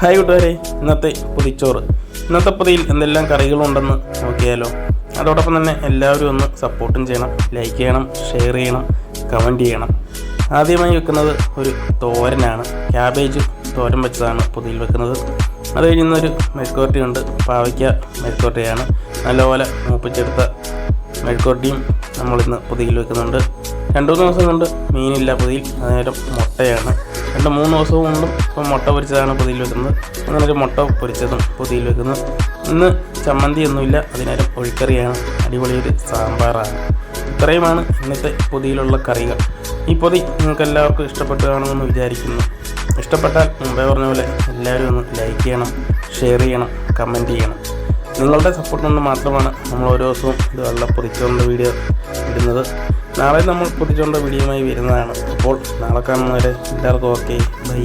Hi കൂട്ടുകാരെ, ഇന്നത്തെ പൊതിച്ചോറ്. ഇന്നത്തെ പൊതിയിൽ എന്തെല്ലാം കറികളുണ്ടെന്ന് നോക്കിയാലോ. അതോടൊപ്പം തന്നെ എല്ലാവരും ഒന്ന് സപ്പോർട്ടും ചെയ്യണം, ലൈക്ക് ചെയ്യണം, ഷെയർ ചെയ്യണം, കമൻറ്റ് ചെയ്യണം. ആദ്യമായി വെക്കുന്നത് ഒരു തോരനാണ്. ക്യാബേജ് തോരൻ വെച്ചതാണ് പൊതിയിൽ വെക്കുന്നത്. അത് കഴിഞ്ഞൊരു മെഴുക്കുവരട്ടി ഉണ്ട്. പാവയ്ക്ക മെഴുക്കുവരട്ടിയാണ്. നല്ലപോലെ മൂപ്പിച്ചെടുത്ത മെഴുക്കുവരട്ടിയും നമ്മളിന്ന് പൊതിയിൽ വെക്കുന്നുണ്ട്. 2-3 ദിവസം കൊണ്ട് മീനില്ല പൊതിയിൽ, അന്നേരം മുട്ടയാണ്. 2-3 ദിവസവും കൊണ്ടും ഇപ്പം മുട്ട പൊരിച്ചതാണ് പൊതിയിൽ വെക്കുന്നത്. അങ്ങനെ ഒരു മുട്ട പൊരിച്ചതും പൊതിയിൽ വെക്കുന്നത്. ഇന്ന് ചമ്മന്തിയൊന്നുമില്ല, അതിനേരം ഒഴിക്കറിയാണ്. അടിപൊളി ഒരു സാമ്പാറാണ്. ഇത്രയുമാണ് ഇന്നത്തെ പൊതിയിലുള്ള കറികൾ. ഈ പൊതി നിങ്ങൾക്ക് എല്ലാവർക്കും ഇഷ്ടപ്പെട്ടു കാണുമെന്ന് വിചാരിക്കുന്നു. ഇഷ്ടപ്പെട്ടാൽ മുമ്പേ പറഞ്ഞ പോലെ എല്ലാവരും ഒന്ന് ലൈക്ക് ചെയ്യണം, ഷെയർ ചെയ്യണം, കമൻറ്റ് ചെയ്യണം. നിങ്ങളുടെ സപ്പോർട്ട് കൊണ്ട് മാത്രമാണ് നമ്മൾ ഓരോ ദിവസവും ഇതുള്ള പൊതിച്ചോറിൻ്റെ വീഡിയോ ഇടുന്നത്. നാളെ നമ്മൾ പൊതിച്ചോറിൻ്റെ വീഡിയോയുമായി വരുന്നതാണ്. അപ്പോൾ നാളെ കാണുന്നവരെ എല്ലാവർക്കും ഓക്കെ, ബൈ.